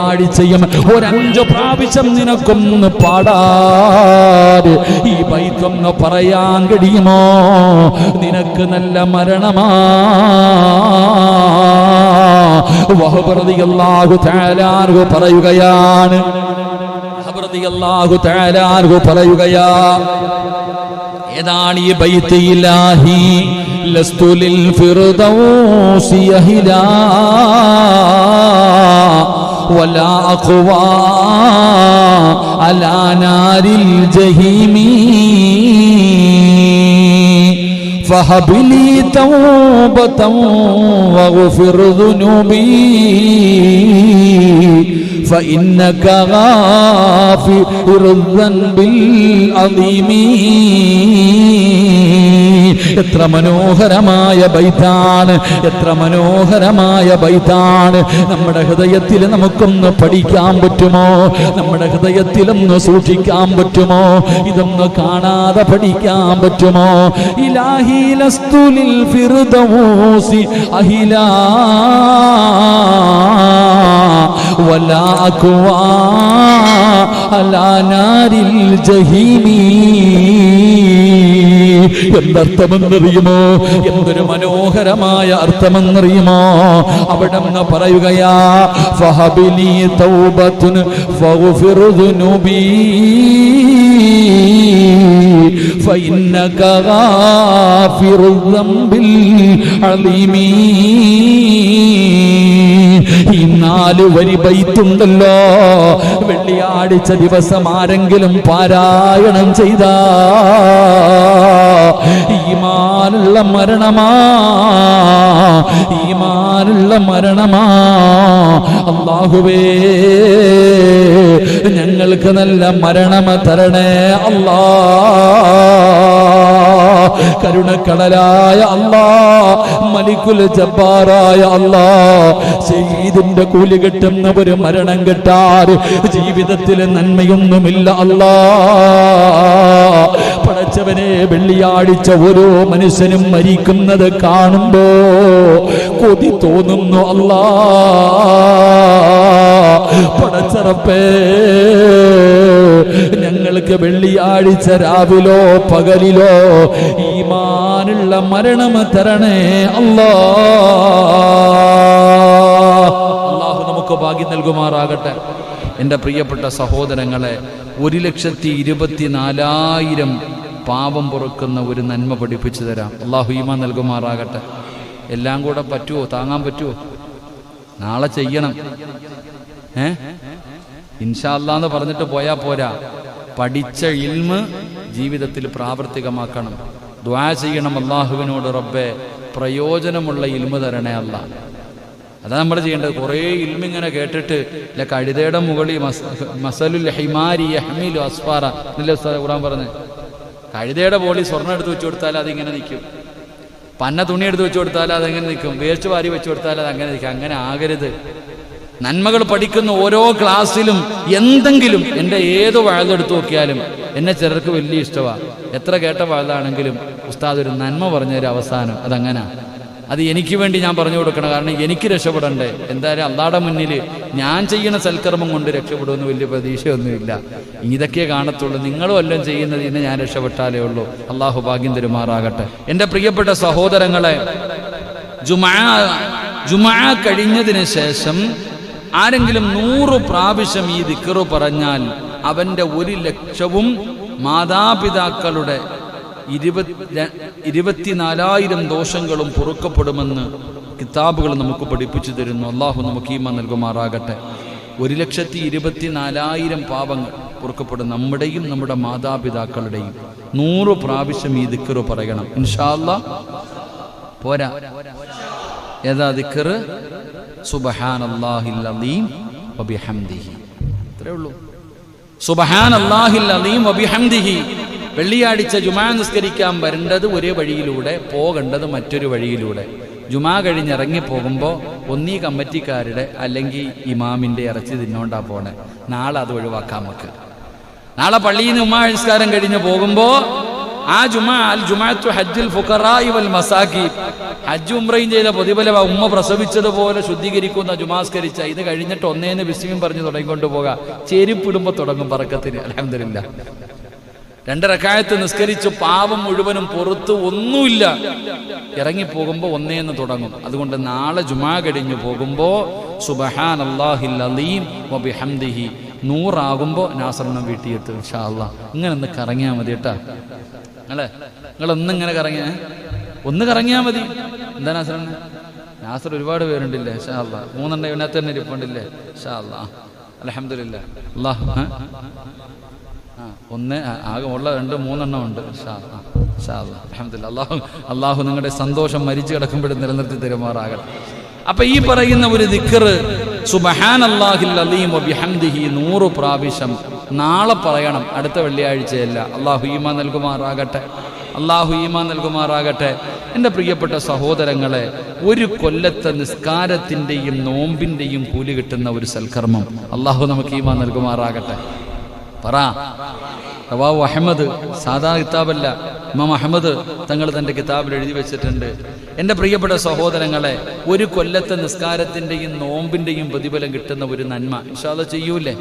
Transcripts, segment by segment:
ആഴ്ചയും 5 പ്രാവശ്യം നിനക്കൊന്ന് പാടാതെ ഈ ബൈത്തൊന്ന് പറയാൻ കഴിയുമോ? നിനക്ക് നല്ല മരണമാ. വഹബ് റളിയല്ലാഹു തആല അൻഹു പറയുകയാണ്, വഹബ് റളിയല്ലാഹു തആല അൻഹു പറയുകയാ, ഏതാണ് ഈ ബൈത്ത്? ഇലാഹി ലസ്തു ലിൽ ഫിർദൗസി അഹ്ലാ വലാ അഖ്വാ അലാ നാരിൽ ജഹീമി فهب لي توبة واغفر ذنوبي فإنك غافر الذنب العظيم. എത്ര മനോഹരമായ ബൈത്താണ്, എത്ര മനോഹരമായ ബൈത്താണ്. നമ്മുടെ ഹൃദയത്തിൽ നമുക്കൊന്ന് പഠിക്കാൻ പറ്റുമോ? നമ്മുടെ ഹൃദയത്തിലൊന്ന് സൂക്ഷിക്കാൻ പറ്റുമോ? ഇതൊന്ന് കാണാതെ പഠിക്കാൻ പറ്റുമോ? ഇലാഹി ലസ്തു ലിൽ ഫിർദൗസി അഹ്ലാ വലാ അഖ്വാ അലാ നാരിൽ ജഹീമി. എന്തർത്ഥമെന്നറിയുമോ? എന്തൊരു മനോഹരമായ അർത്ഥമെന്നറിയുമോ? അവിടെ നിന്ന് പറയുകയാ, ഫഹബിലി തൗബത്തുൻ ഫഗ്ഫിർ ദുനൂബി ഫഇന്നക ഗാഫിറു ദംബിൽ അലീമി. ഈ 4 വരി ബൈത്തുണ്ടല്ലോ, വെള്ളിയാഴ്ച ദിവസം ആരെങ്കിലും പാരായണം ചെയ്താ ഈമാനുള്ള മരണമാ, ഈമാനുള്ള മരണമാ. അല്ലാഹുവേ, ഞങ്ങൾക്ക് നല്ല മരണം തരണേ അല്ലാ. കരുണക്കടലായ അല്ലാ, മലിക്കുൽ ജബ്ബാറായ അല്ലാ, ശഹീദിന്റെ കൂലി കിട്ടുന്ന ഒരു മരണം കിട്ടാറ് ജീവിതത്തിൽ നന്മയൊന്നുമില്ല അല്ലാ. പടച്ചവനെ, വെള്ളിയാഴ്ച ഓരോ മനുഷ്യനും മരിക്കുന്നത് കാണുമ്പോ കൊതി തോന്നുന്നു അല്ലാ. പടച്ചറപ്പേ, ഞങ്ങൾക്ക് വെള്ളിയാഴ്ച രാവിലോ പകലിലോ ഈമാനുള്ള മരണം തരണേ അല്ലാ. അല്ലാഹു നമുക്ക് ഭാഗ്യം നൽകുമാറാകട്ടെ. എൻ്റെ പ്രിയപ്പെട്ട സഹോദരങ്ങളെ, 1,24,000 പാപം പൊറുക്കുന്ന ഒരു നന്മ പഠിപ്പിച്ചു തരാം. അല്ലാഹു ഈമാൻ നൽകുമാറാകട്ടെ. എല്ലാം കൂടെ പറ്റുമോ? താങ്ങാൻ പറ്റുമോ? നാളെ ചെയ്യണം. ഇൻഷാ അല്ലാഹ് എന്ന് പറഞ്ഞിട്ട് പോയാ പോരാ. പഠിച്ച ഇൽമ് ജീവിതത്തിൽ പ്രാവർത്തികമാക്കണം. ദുആ ചെയ്യണം അല്ലാഹുവിനോട്, റബ്ബേ പ്രയോജനമുള്ള ഇൽമ് തരണേ അല്ലാ. അതാ നമ്മൾ ചെയ്യേണ്ടത്. കുറേ ഇൽമിങ്ങനെ കേട്ടിട്ട് കഴുതയുടെ മുകളിൽ മസലുൽ ഹിമാരി യഹ്മിലു അസ്ഫാറ എന്നല്ലേ ഖുർആൻ പറഞ്ഞത്. കഴുതയുടെ മുകളിൽ സ്വർണ്ണം എടുത്ത് വെച്ച് കൊടുത്താൽ അതിങ്ങനെ നിൽക്കും, പന്ന തുണി എടുത്ത് വെച്ച് കൊടുത്താൽ അതെങ്ങനെ നിൽക്കും, വേസ്റ്റ് വാരി വെച്ച് കൊടുത്താൽ അത് അങ്ങനെ നിൽക്കും. അങ്ങനെ ആകരുത്. നന്മകൾ പഠിക്കുന്ന ഓരോ ക്ലാസ്സിലും എന്തെങ്കിലും, എൻ്റെ ഏത് വഴുതെടുത്ത് നോക്കിയാലും എന്നെ ചിലർക്ക് വലിയ ഇഷ്ടമാണ്. എത്ര കേട്ട വഴുതാണെങ്കിലും ഉസ്താദ് ഒരു നന്മ പറഞ്ഞൊരു അവസാനം അതങ്ങനെ, അത് എനിക്ക് വേണ്ടി ഞാൻ പറഞ്ഞു കൊടുക്കണം. കാരണം എനിക്ക് രക്ഷപ്പെടണ്ടേ. എന്തായാലും അള്ളാഹുടെ മുന്നിൽ ഞാൻ ചെയ്യുന്ന സൽക്കർമ്മം കൊണ്ട് രക്ഷപ്പെടുമെന്ന് വലിയ പ്രതീക്ഷയൊന്നുമില്ല. ഇതൊക്കെ കാണത്തുള്ളൂ. നിങ്ങളും എല്ലാം ചെയ്യുന്നത് ഇന്ന് ഞാൻ രക്ഷപ്പെട്ടാലേ ഉള്ളൂ. അള്ളാഹു ഭാഗ്യം തരുമാറാകട്ടെ. എൻ്റെ പ്രിയപ്പെട്ട സഹോദരങ്ങളെ, ജുമുഅ കഴിഞ്ഞതിന് ശേഷം ആരെങ്കിലും 100 പ്രാവശ്യം ഈ ദിക്റ് പറഞ്ഞാൽ അവന്റെ 1,00,000 മാതാപിതാക്കളുടെ 24,000 ദോഷങ്ങളും പൊറുക്കപ്പെടുമെന്ന് കിതാബുകൾ നമുക്ക് പഠിപ്പിച്ചു തരുന്നു. അള്ളാഹു നമുക്ക് ഈമാൻ നൽകുമാറാകട്ടെ. 1,24,000 പാപങ്ങൾ പൊറുക്കപ്പെടും, നമ്മുടെയും നമ്മുടെ മാതാപിതാക്കളുടെയും. 100 പ്രാവശ്യം ഈ ദിക്റ് പറയണം ഇൻഷാ അല്ലാഹ്. പോരാ, ഏതാ ദിക്റ്? സുബ്ഹാനല്ലാഹിൽ അലീം വബിഹംദിഹി. ഇത്രേ ഉള്ളൂ. സുബ്ഹാനല്ലാഹിൽ അലീം വബിഹംദിഹി. വെള്ളിയാഴ്ച ജുമാ നിസ്കരിക്കാൻ വരേണ്ടത് ഒരു വഴിയിലൂടെ, പോകേണ്ടത് മറ്റൊരു വഴിയിലൂടെ. ജുമാ കഴിഞ്ഞിറങ്ങി പോകുമ്പോൾ ഒന്നീ കമ്മിറ്റിക്കാരുടെ അല്ലെങ്കിൽ ഇമാമിൻ്റെ ഇറച്ചി തിന്നോണ്ടാ പോണേ. നാളെ അത് ഒഴിവാക്കാം നമുക്ക്. നാളെ പള്ളിയിൽ നിന്ന് ഉമ്മാ നിസ്കാരം കഴിഞ്ഞ് പോകുമ്പോൾ ആ ജുമുഅത്തു ഹജ്ജുൽ ഫുഖറാഇ വൽ മസാകീൻ, ഹജ്ജ് ഉംറയും ചെയ്ത പ്രതിഫലം ഉമ്മ പ്രസവിച്ചതുപോലെ ശുദ്ധീകരിക്കുന്ന ജുമാസ്കരിച്ച ഇത് കഴിഞ്ഞിട്ട് ഒന്നേന്ന് ബിസ്മിയും പറഞ്ഞു തുടങ്ങിക്കൊണ്ട് പോകാം. ചെരുപ്പിടുമ്പോൾ തുടങ്ങും ബറക്കത്തിന്. അൽഹംദുലില്ലാഹ്. 2 റക്അത്ത് നിസ്കരിച്ച് പാപം മുഴുവനും പുറത്ത് ഒന്നുമില്ല, ഇറങ്ങിപ്പോകുമ്പോ ഒന്നേന്ന് തുടങ്ങും. അതുകൊണ്ട് നാളെ ജുമാ കഴിഞ്ഞു പോകുമ്പോ സുബ്ഹാനല്ലാഹിൽ അലീം വബിഹംദിഹി 100 ആകുമ്പോ നാസറിനെ വീട്ടിയെത്തും ഇൻഷാ അല്ലാഹ്. ഇങ്ങനെ ഒന്ന് കറങ്ങിയാൽ മതി കേട്ടാ. നിങ്ങളൊന്നിങ്ങനെ ഒന്ന് കറങ്ങിയാൽ മതി. എന്താ നാസറിന്? നാസർ ഒരുപാട് പേരുണ്ടില്ലേ ഇൻഷാ അല്ലാഹ്. 3 എണ്ണം ഇതിനകത്ത് തന്നെ ഇരിപ്പുണ്ടില്ലേ ഇൻഷാ അല്ലാഹ്. അൽഹംദുലില്ലാഹ്. അല്ലാഹ് ഒന്ന് ആകെ ഉള്ള 2-3 എണ്ണം ഉണ്ട്. അള്ളാഹു നിങ്ങളുടെ സന്തോഷം മരിച്ചു കിടക്കുമ്പോഴും നിലനിർത്തി തരുമാറാകട്ടെ. അപ്പൊ ഈ പറയുന്ന ഒരു ദിക്ർ സുബ്ഹാനല്ലാഹിൽ അലീം വബിഹംദിഹി 100 പ്രാവശ്യം നാളെ പറയണം, അടുത്ത വെള്ളിയാഴ്ചയല്ല. അള്ളാഹു ഈമാൻ നൽകുമാറാകട്ടെ. അള്ളാഹു ഈമാൻ നൽകുമാറാകട്ടെ. എൻ്റെ പ്രിയപ്പെട്ട സഹോദരങ്ങളെ, ഒരു കൊല്ലത്തെ നിസ്കാരത്തിൻ്റെയും നോമ്പിൻ്റെയും കൂലി കിട്ടുന്ന ഒരു സൽക്കർമ്മം അള്ളാഹു നമുക്ക് ഈമാൻ നൽകുമാറാകട്ടെ. പറ. റവാഹു അഹ്മദ്, സാധാ കിതാബല്ല, ഇമാം അഹ്മദ് തങ്ങൾ തൻ്റെ കിതാബിൽ എഴുതി വെച്ചിട്ടുണ്ട്. എൻ്റെ പ്രിയപ്പെട്ട സഹോദരങ്ങളെ, ഒരു കൊല്ലത്തെ നിസ്കാരത്തിൻ്റെയും നോമ്പിൻ്റെയും പ്രതിഫലം കിട്ടുന്ന ഒരു നന്മ ഇൻഷാ അല്ലാഹ് ചെയ്യൂലേ?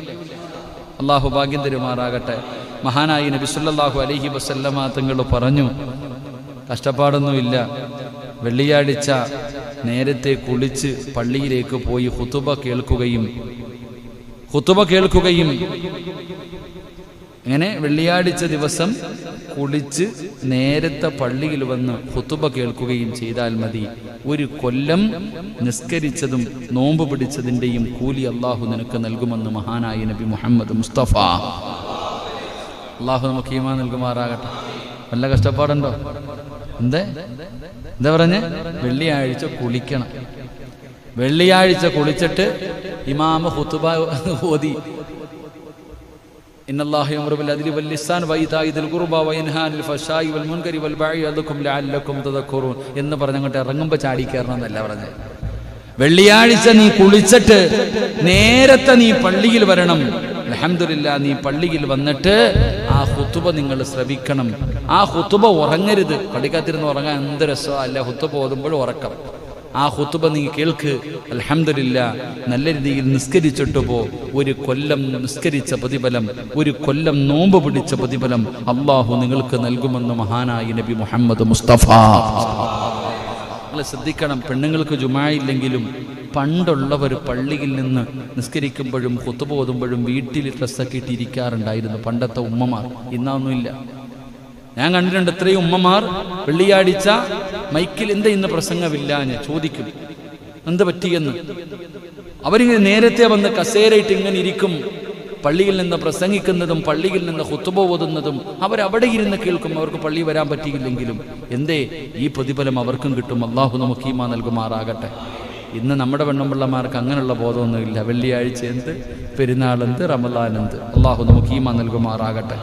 അള്ളാഹു ഭാഗ്യം തരുമാറാകട്ടെ. മഹാനായ നബി സല്ലല്ലാഹു അലൈഹി വസല്ലമ തങ്ങൾ പറഞ്ഞു, കഷ്ടപ്പാടൊന്നുമില്ല, വെള്ളിയാഴ്ച നേരത്തെ കുളിച്ച് പള്ളിയിലേക്ക് പോയി ഖുതുബ കേൾക്കുകയും അങ്ങനെ വെള്ളിയാഴ്ച ദിവസം കുളിച്ച് നേരത്തെ പള്ളിയിൽ വന്ന് ഖുതുബ കേൾക്കുകയും ചെയ്താൽ മതി. ഒരു കൊല്ലം നിസ്കരിച്ചതും നോമ്പ് പിടിച്ചതിൻ്റെയും കൂലി അള്ളാഹു നിനക്ക് നൽകുമെന്ന് മഹാനായ നബി മുഹമ്മദ് മുസ്തഫ. അള്ളാഹു നമുക്ക് ഈമാൻ നൽകുമാറാകട്ടെ. വല്ല കഷ്ടപ്പാടുണ്ടോ? എന്താ പറഞ്ഞ്? വെള്ളിയാഴ്ച കുളിക്കണം. വെള്ളിയാഴ്ച കുളിച്ചിട്ട് ഇമാമ ഖുതുബ ഓതി, ഇന്നല്ലാഹ യഅ്മുറു ബിൽ അദ്ലി വൽ ഇഹ്സാൻ വഇതാഇ ദിൽ ഖുർബാ വയൻഹാ അനിൽ ഫഹ്ശാഇ വൽ മുൻകരി വൽ ബഅഇ യഅദുകും ലഅല്ലകും തദക്കറൂൻ എന്ന് പറഞ്ഞങ്ങോട്ട് ഇറങ്ങുമ്പോൾ ചാടി കയറണം എന്നല്ല പറഞ്ഞത്. വെള്ളിയാഴ്ച നീ കുളിച്ചിട്ട് നേരത്തെ നീ പള്ളിയിൽ വരണം. അൽഹംദുലില്ലാഹ്, നീ പള്ളിയിൽ വന്നിട്ട് ആ ഖുതുബ നിങ്ങൾ ശ്രവിക്കണം. ആ ഖുതുബ ഉറങ്ങരുത്. പള്ളിക്കകത്തിരുന്ന് ഉറങ്ങാൻ എന്ത് രസമാണ് അല്ല, ഖുതുബ ഓതുമ്പോൾ ഉറക്കം. ആ ഖുതുബ നീ കേൾക്ക്. അൽഹംദുലില്ലാഹ്, നല്ല രീതിയിൽ നിസ്കരിച്ചിട്ട് പോ. ഒരു കൊല്ലം നിസ്കരിച്ച പ്രതിഫലം, ഒരു കൊല്ലം നോമ്പ് പിടിച്ച പ്രതിഫലം അള്ളാഹു നിങ്ങൾക്ക് നൽകുമെന്ന് മഹാനായ നബി മുഹമ്മദ് മുസ്തഫ. നിങ്ങൾ ശ്രദ്ധിക്കണം, പെണ്ണുങ്ങൾക്ക് ജുമായില്ലെങ്കിലും പണ്ടുള്ളവർ പള്ളിയിൽ നിന്ന് നിസ്കരിക്കുമ്പോഴും ഖുതുബ ഓതുമ്പോഴും വീട്ടിൽ ഡ്രസ്സൊക്കെ ഇട്ടിരിക്കാറുണ്ടായിരുന്നു പണ്ടത്തെ ഉമ്മമാർ. ഇന്നൊന്നുമില്ല. ഞാൻ കണ്ടിട്ടുണ്ട് എത്രയും ഉമ്മമാർ വെള്ളിയാഴ്ച മൈക്കിൽ എന്താ ഇന്ന് പ്രസംഗമില്ല എന്ന് ചോദിക്കും, എന്ത് പറ്റിയെന്ന്. അവരിങ്ങനെ നേരത്തെ വന്ന് കസേരയിട്ട് ഇങ്ങനെ ഇരിക്കും. പള്ളിയിൽ നിന്ന് പ്രസംഗിക്കുന്നതും പള്ളിയിൽ നിന്ന് ഖുതുബ ഓതുന്നതും അവരവിടെ ഇരുന്ന് കേൾക്കും. അവർക്ക് പള്ളി വരാൻ പറ്റിയില്ലെങ്കിലും എന്തേ, ഈ പ്രതിഫലം അവർക്കും കിട്ടും. അള്ളാഹു നമുക്ക് ഈമാൻ നൽകുമാറാകട്ടെ. ഇന്ന് നമ്മുടെ പെണ്ണുമ്പിള്ളമാർക്ക് അങ്ങനെയുള്ള ബോധമൊന്നുമില്ല. വെള്ളിയാഴ്ച എന്ത്, പെരുന്നാളെന്ത്, റമദാൻ എന്ത്. അള്ളാഹു നമുക്ക് ഈമാൻ നൽകുമാറാകട്ടെ.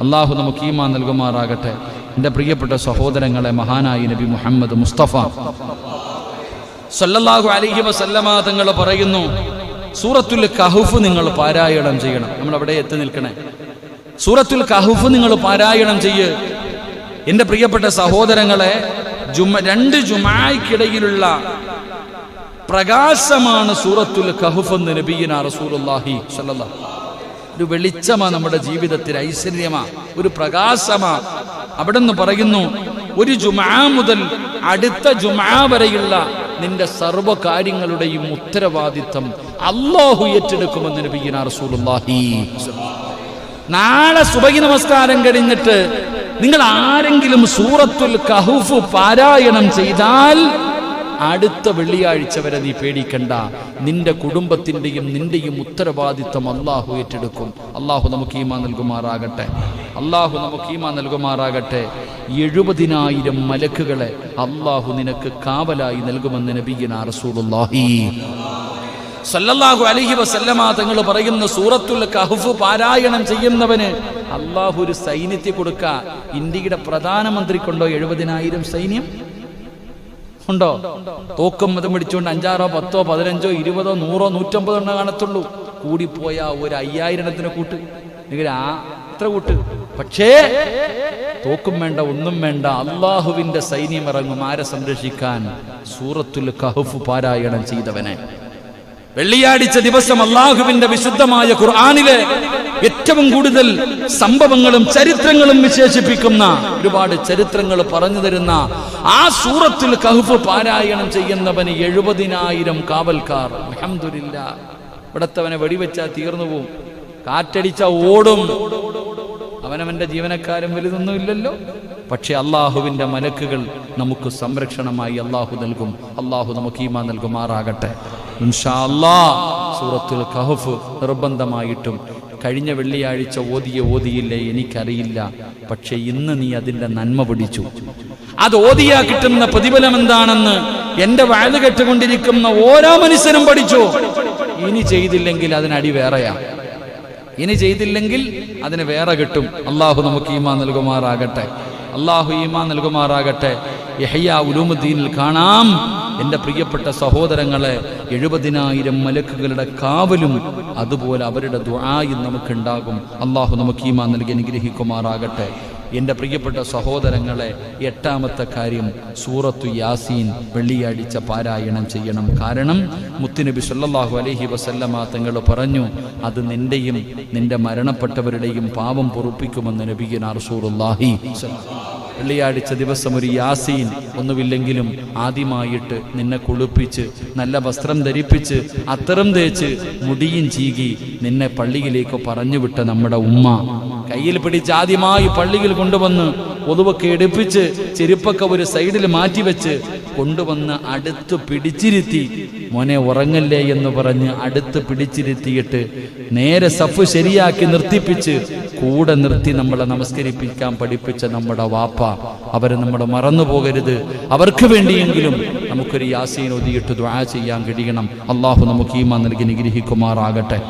അള്ളാഹു നമുക്ക് ഈമാൻ നൽകുമാറാകട്ടെ. എൻ്റെ പ്രിയപ്പെട്ട സഹോദരങ്ങളെ, മഹാനായ നബി മുഹമ്മദ് മുസ്തഫ സല്ലല്ലാഹു അലൈഹി വസല്ലമ തങ്ങൾ പറയുന്നു, സൂറത്തുൽ കഹ്ഫ് നിങ്ങൾ പാരായണം ചെയ്യണം. നമ്മൾ അവിടെ എത്തി നിൽക്കണേ. സൂറത്തുൽ കഹ്ഫ് നിങ്ങൾ പാരായണം ചെയ്യ്. എൻ്റെ പ്രിയപ്പെട്ട സഹോദരങ്ങളെ, 2 ജുമായ്ക്കിടയിലുള്ള പ്രകാശമാണ് സൂറത്തുൽ കഹ്ഫ് എന്ന് നബിയിന റസൂലുള്ളാഹി സ്വല്ലല്ലാഹു. ഒരു വെളിച്ചമാ നമ്മുടെ ജീവിതത്തിൽ, ഐശ്വര്യമാ, ഒരു പ്രകാശമാ. അവിടെ നിന്ന് പറയുന്നു, ഒരു ജുമാ മുതൽ അടുത്ത ജുമാ വരെയുള്ള നിന്റെ സർവ്വ കാര്യങ്ങളുടെയും ഉത്തരവാദിത്തം അല്ലാഹു ഏറ്റെടുക്കുമെന്ന് നബിയിന റസൂലുള്ളാഹി. നാളെ സുബഹി നമസ്കാരം കഴിഞ്ഞിട്ട് നിങ്ങൾ ആരെങ്കിലും സൂറത്തുൽ കഹ്ഫ് പാരായണം ചെയ്താൽ അടുത്ത വെള്ളിയാഴ്ച വരെ നീ പേടിക്കണ്ട. നിന്റെ കുടുംബത്തിൻ്റെയും നിന്റെയും ഉത്തരവാദിത്വം അള്ളാഹു ഏറ്റെടുക്കും. അള്ളാഹു നമുക്ക് ഈമാൻ നൽകുമാറാകട്ടെ. അള്ളാഹു നമുക്ക് ഈമാൻ നൽകുമാറാകട്ടെ. 70,000 മലക്കുകളെ അള്ളാഹു നിനക്ക് കാവലായി നൽകുമെന്ന് നബിയിന റസൂലുള്ളാഹി സല്ലല്ലാഹു അലൈഹി വസല്ലമ തങ്ങൾ പറയുന്ന സൂറത്തുൽ കഹ്ഫ് പാരായണം ചെയ്യുന്നവന് അള്ളാഹു ഒരു സൈന്യത്തെ കൊടുക്ക. ഇന്ത്യയുടെ പ്രധാനമന്ത്രിക്കുണ്ടോ 70,000 സൈന്യം? ഉണ്ടോ? തോക്കും മതം പിടിച്ചുകൊണ്ട് 5, 10, 15, 20, 100, 150 എണ്ണം കാണത്തുള്ളൂ. കൂടിപ്പോയാ ഒരു 5000 എണ്ണത്തിന് കൂട്ട്. എത്ര എത്ര കൂട്ട്. പക്ഷേ തോക്കും വേണ്ട, ഒന്നും വേണ്ട, അള്ളാഹുവിന്റെ സൈന്യം ഇറങ്ങും. ആരെ സംരക്ഷിക്കാൻ? സൂറത്തുൽ കഹ്ഫ് പാരായണം ചെയ്തവനെ. വെള്ളിയാഴ്ച ദിവസം അള്ളാഹുവിന്റെ വിശുദ്ധമായ ഖുർആനിലെ ഏറ്റവും കൂടുതൽ സംഭവങ്ങളും ചരിത്രങ്ങളും വിശേഷിപ്പിക്കുന്ന ഒരുപാട് ചരിത്രങ്ങൾ പറഞ്ഞു തരുന്ന ആ സൂറത്തുൽ കഹ്ഫ് പാരായണം ചെയ്യുന്നവന് 70,000 കാവൽക്കാർ. അൽഹംദുലില്ലാഹ്. ഇവിടത്തവനെ വെടിവെച്ചാൽ തീർന്നു പോവും, കാറ്റടിച്ച ഓടും. അവനവന്റെ ജീവനക്കാരും വലുതൊന്നും ഇല്ലല്ലോ. പക്ഷെ അള്ളാഹുവിന്റെ മലക്കുകൾ നമുക്ക് സംരക്ഷണമായി അള്ളാഹു നൽകും. അള്ളാഹു നമുക്ക് ഈമാൻ നൽകുമാറാകട്ടെ. ഇൻഷാ അല്ലാഹ് സൂറത്തുൽ കഹ്ഫ് നിർബന്ധമായിട്ടും കഴിഞ്ഞ വെള്ളിയാഴ്ച ഓതിയില്ലേ എനിക്കറിയില്ല. പക്ഷെ ഇന്ന് നീ അതിന്റെ നന്മ പിടിച്ചു. അത് ഓതിയാ കിട്ടുന്ന പ്രതിഫലം എന്താണെന്ന് എന്റെ വഅദ് കേട്ടുകൊണ്ടിരിക്കുന്ന ഓരോ മനുഷ്യനും പഠിച്ചു. ഇനി ചെയ്തില്ലെങ്കിൽ അതിനടി വേറെയാ. ഇനി ചെയ്തില്ലെങ്കിൽ അതിന് വേറെ കിട്ടും. അള്ളാഹു നമുക്ക് ഈമാൻ നൽകുമാറാകട്ടെ. അള്ളാഹു ഈമാൻ നൽകുമാറാകട്ടെ. യഹ്യാ ഉലൂമുദ്ദീനിൽ കാണാം, എൻ്റെ പ്രിയപ്പെട്ട സഹോദരങ്ങളെ, 70,000 മലക്കുകളുടെ കാവലും അതുപോലെ അവരുടെ ദുആയും നമുക്കുണ്ടാകും. അള്ളാഹു നമുക്ക് ഈമാൻ നൽകി അനുഗ്രഹിക്കുമാറാകട്ടെ. എൻ്റെ പ്രിയപ്പെട്ട സഹോദരങ്ങളെ, 8ാമത്തെ കാര്യം സൂറത്തു യാസീൻ വെള്ളിയാഴ്ച പാരായണം ചെയ്യണം. കാരണം മുത്തുനബി സല്ലല്ലാഹു അലൈഹി വസല്ലമ തങ്ങൾ പറഞ്ഞു, അത് നിന്റെയും നിന്റെ മരണപ്പെട്ടവരുടെയും പാപം പൊറുപ്പിക്കുമെന്ന് നബിയുനാ റസൂലുള്ളാഹി. വെള്ളിയാഴ്ച ദിവസം ഒരു യാസീൻ ഒന്നുമില്ലെങ്കിലും ആദ്യമായിട്ട് നിന്നെ കുളിപ്പിച്ച് നല്ല വസ്ത്രം ധരിപ്പിച്ച് അത്തരം തേച്ച് മുടിയും ചീകി നിന്നെ പള്ളിയിലേക്ക് പറഞ്ഞുവിട്ട നമ്മുടെ ഉമ്മ കയ്യിൽ പിടിച്ച് ആദ്യമായി പള്ളിയിൽ കൊണ്ടുവന്ന് ഒതുവൊക്കെ എടുപ്പിച്ച് ചെരുപ്പൊക്കെ ഒരു സൈഡിൽ മാറ്റിവെച്ച് കൊണ്ടുവന്ന് അടുത്ത് പിടിച്ചിരുത്തി, മോനെ ഉറങ്ങല്ലേ എന്ന് പറഞ്ഞ് അടുത്ത് പിടിച്ചിരുത്തിയിട്ട് നേരെ സഫ് ശരിയാക്കി നിർത്തിപ്പിച്ച് കൂടെ നിർത്തി നമ്മളെ നമസ്കരിപ്പിക്കാൻ പഠിപ്പിച്ച നമ്മുടെ വാപ്പ, അവരെ നമ്മൾ മറന്നു പോകരുത്. അവർക്ക് വേണ്ടിയെങ്കിലും നമുക്കൊരു യാസീൻ ഓതിയിട്ട് ദുആ ചെയ്യാൻ കഴിയണം. അള്ളാഹു നമുക്ക് ഈമാൻ നൽകി നിഗ്രഹിക്കുമാറാകട്ടെ.